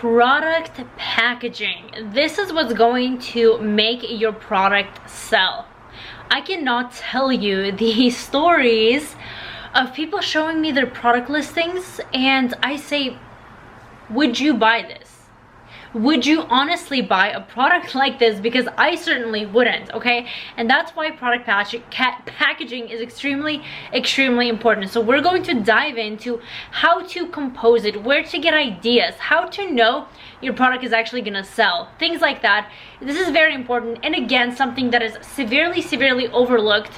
product packaging. This is what's going to make your product sell. I cannot tell you the stories of people showing me their product listings and I say, would you buy this? Would you honestly buy a product like this? Because I certainly wouldn't, okay? And that's why product packaging is extremely important. So we're going to dive into how to compose it, where to get ideas, how to know your product is actually gonna sell, things like that. This is very important, and again, something that is severely overlooked.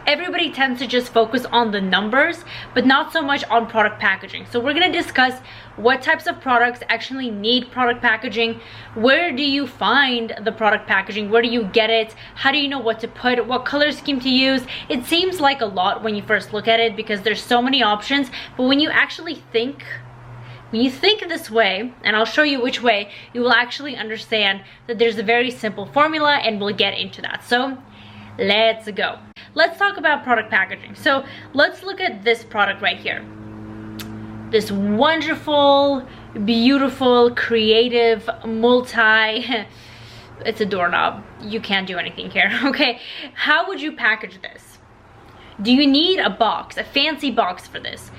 Everybody tends to just focus on the numbers, but not so much on product packaging. So we're gonna discuss what types of products actually need product packaging, where do you find the product packaging, where do you get it, how do you know what to put, what color scheme to use. It seems like a lot when you first look at it because there's so many options, but when you actually think, this way, and I'll show you which way, you will actually understand that there's a very simple formula, and we'll get into that. So let's go. Let's talk about product packaging. So let's look at this product right here. This wonderful, beautiful, creative, it's a doorknob. You can't do anything here, okay? How would you package this? Do you need a box, a fancy box for this?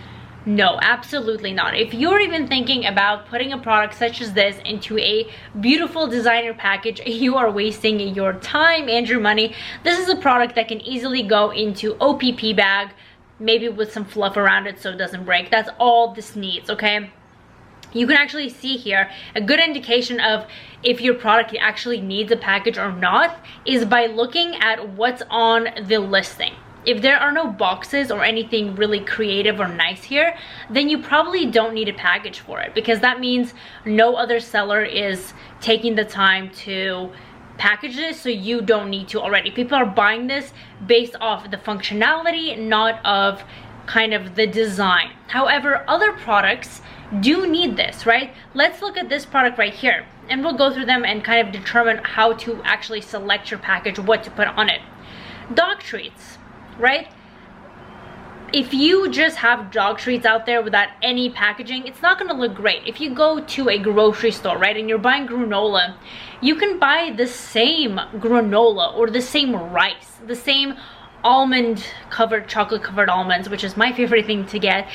No, absolutely not. If you're even thinking about putting a product such as this into a beautiful designer package, you are wasting your time and your money. This is a product that can easily go into OPP bag, maybe with some fluff around it so it doesn't break. That's all this needs, okay? You can actually see here a good indication of if your product actually needs a package or not is by looking at what's on the listing. If there are no boxes or anything really creative or nice here, then you probably don't need a package for it, because that means no other seller is taking the time to package this, so you don't need to already. People are buying this based off the functionality, not of kind of the design. However, other products do need this, right? Let's look at this product right here, and we'll go through them and kind of determine how to actually select your package, what to put on it. Dog treats, right? If you just have dog treats out there without any packaging, it's not gonna look great. If you go to a grocery store, right, and you're buying granola, you can buy the same granola or the same rice, the same almond covered, chocolate covered almonds, which is my favorite thing to get,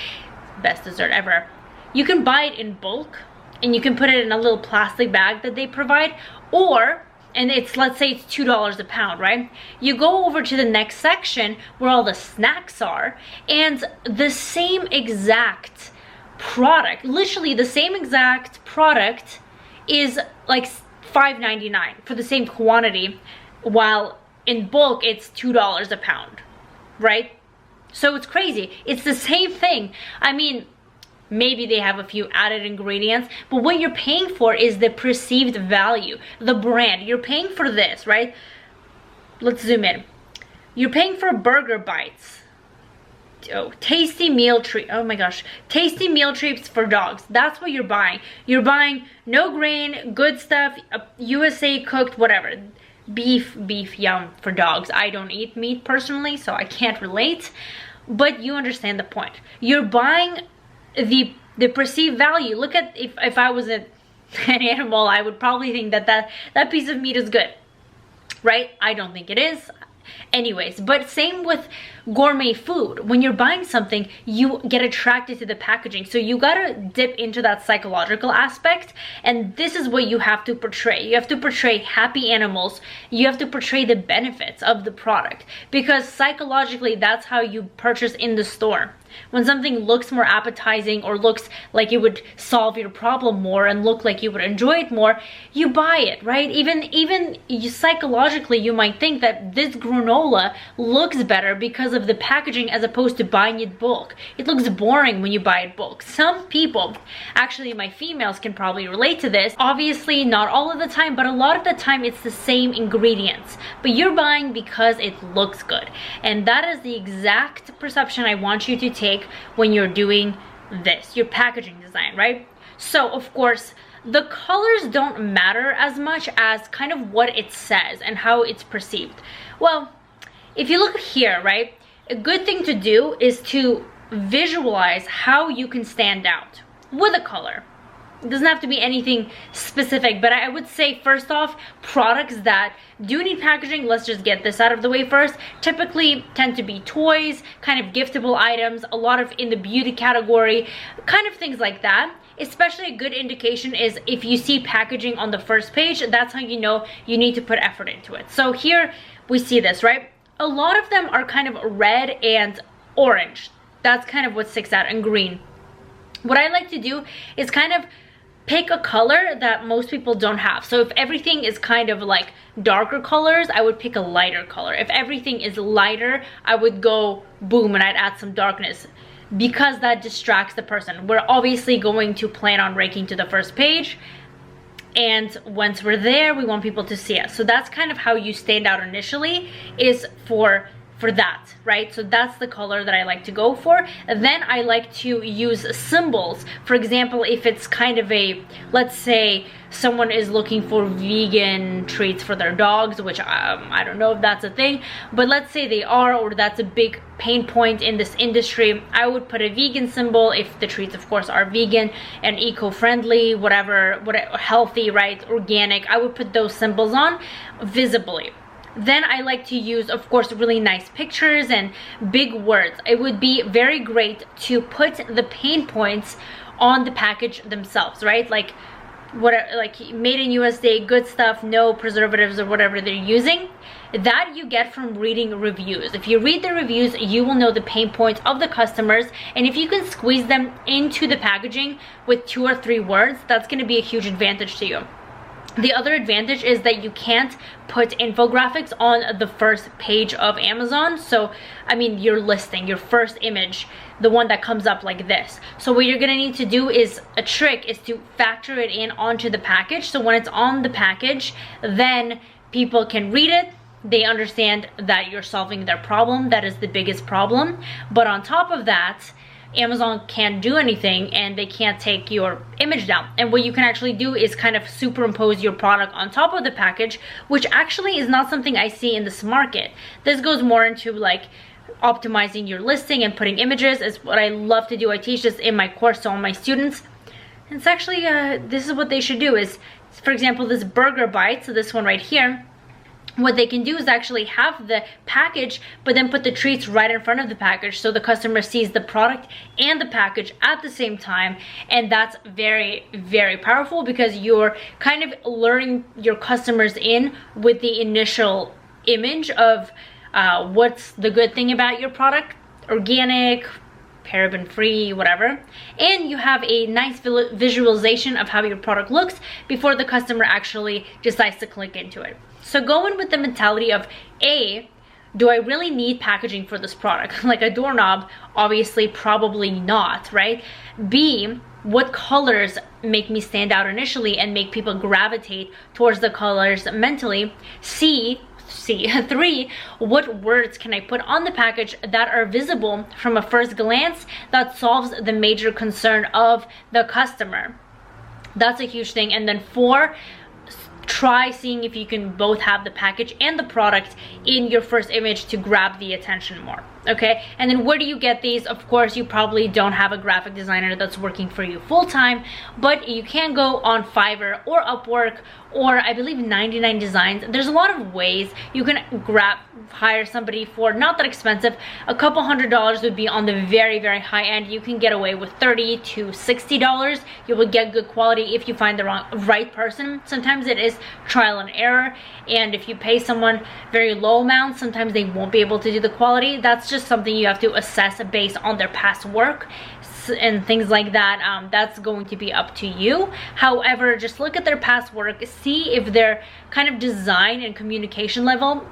best dessert ever. You can buy it in bulk and you can put it in a little plastic bag that they provide, or and it's, let's say it's $2 a pound, right? You go over to the next section where all the snacks are, and the same exact product, literally the same exact product, is like $5.99 for the same quantity, while in bulk it's $2 a pound, right? So it's crazy. It's the same thing. I mean, maybe they have a few added ingredients, but what you're paying for is the perceived value, the brand. You're paying for this, right? Let's zoom in. You're paying for burger bites. Oh, tasty meal treat. Oh my gosh. Tasty meal treats for dogs. That's what you're buying. You're buying no grain, good stuff, USA cooked, whatever. Beef, yum, for dogs. I don't eat meat personally, so I can't relate, but you understand the point. You're buying the perceived value. Look at, if I was an animal, I would probably think that piece of meat is good, right? I don't think it is. Anyways, but same with gourmet food. When you're buying something, you get attracted to the packaging, so you gotta dip into that psychological aspect, and this is what you have to portray. You have to portray happy animals. You have to portray the benefits of the product, because psychologically that's how you purchase in the store. When something looks more appetizing or looks like it would solve your problem more and look like you would enjoy it more, you buy it, right? Even you, psychologically, you might think that this granola looks better because of the packaging as opposed to buying it bulk. It looks boring when you buy it bulk. Some people, actually my females can probably relate to this. Obviously not all of the time, but a lot of the time it's the same ingredients, but you're buying because it looks good. And that is the exact perception I want you to take when you're doing this, your packaging design, right? So of course the colors don't matter as much as kind of what it says and how it's perceived. Well, if you look here, right, a good thing to do is to visualize how you can stand out with a color. It doesn't have to be anything specific, but I would say first off, products that do need packaging, let's just get this out of the way first, typically tend to be toys, kind of giftable items, a lot of in the beauty category, kind of things like that. Especially a good indication is if you see packaging on the first page, that's how you know you need to put effort into it. So here we see this, right? A lot of them are kind of red and orange. That's kind of what sticks out, and green. What I like to do is kind of pick a color that most people don't have. So if everything is kind of like darker colors, I would pick a lighter color. If everything is lighter, I would go boom and I'd add some darkness, because that distracts the person. We're obviously going to plan on ranking to the first page, and once we're there, we want people to see us. So that's kind of how you stand out initially, is for that, right? So that's the color that I like to go for. And then I like to use symbols. For example, if it's kind of a, let's say someone is looking for vegan treats for their dogs, which I don't know if that's a thing, but let's say they are, or that's a big pain point in this industry, I would put a vegan symbol if the treats of course are vegan and eco-friendly, whatever, healthy, right, organic. I would put those symbols on visibly. Then I like to use, of course, really nice pictures and big words. It would be very great to put the pain points on the package themselves, right? Like made in USA, good stuff, no preservatives or whatever they're using. That you get from reading reviews. If you read the reviews, you will know the pain points of the customers, and if you can squeeze them into the packaging with 2 or 3 words, that's going to be a huge advantage to you. The other advantage is that you can't put infographics on the first page of Amazon. So, I mean, your listing, your first image, the one that comes up like this. So what you're gonna need to do is, a trick is to factor it in onto the package. So when it's on the package, then people can read it. They understand that you're solving their problem. That is the biggest problem. But on top of that, Amazon can't do anything and they can't take your image down. And what you can actually do is kind of superimpose your product on top of the package, which actually is not something I see in this market. This goes more into like optimizing your listing and putting images, is what I love to do. I teach this in my course to all my students. And it's actually, this is what they should do is, for example, this burger bite, so this one right here, what they can do is actually have the package, but then put the treats right in front of the package, so the customer sees the product and the package at the same time. And that's very, very powerful, because you're kind of luring your customers in with the initial image of what's the good thing about your product, organic, paraben free, whatever, and you have a nice visualization of how your product looks before the customer actually decides to click into it. So go in with the mentality of, A, do I really need packaging for this product? Like a doorknob, obviously probably not, right? B, what colors make me stand out initially and make people gravitate towards the colors mentally? C, 3, what words can I put on the package that are visible from a first glance that solves the major concern of the customer? That's a huge thing. And then 4, try seeing if you can both have the package and the product in your first image to grab the attention more. Okay, and then where do you get these? Of course, you probably don't have a graphic designer that's working for you full-time, but you can go on Fiverr or Upwork, or I believe 99 Designs. There's a lot of ways you can hire somebody for not that expensive. A couple $100s would be on the very, very high end. You can get away with $30 to $60. You will get good quality if you find the right person. Sometimes it is trial and error, and if you pay someone very low amounts, sometimes they won't be able to do the quality. That's just something you have to assess based on their past work and things like that. That's going to be up to you. However, just look at their past work, see if their kind of design and communication level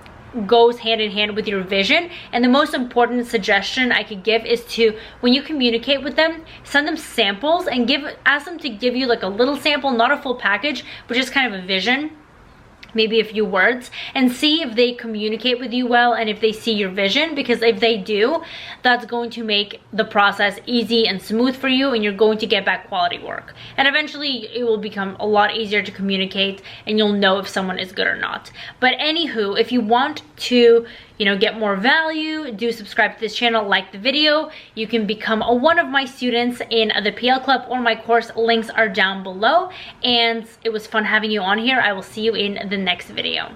goes hand in hand with your vision. And the most important suggestion I could give is to, when you communicate with them, send them samples and ask them to give you like a little sample, not a full package, but just kind of a vision. maybe a few words, and see if they communicate with you well and if they see your vision, because if they do, that's going to make the process easy and smooth for you, and you're going to get back quality work. And eventually it will become a lot easier to communicate, and you'll know if someone is good or not. But anywho, if you want to, you know, get more value, do subscribe to this channel, like the video. You can become one of my students in the PL Club or my course. Links are down below, and it was fun having you on here. I will see you in the next video.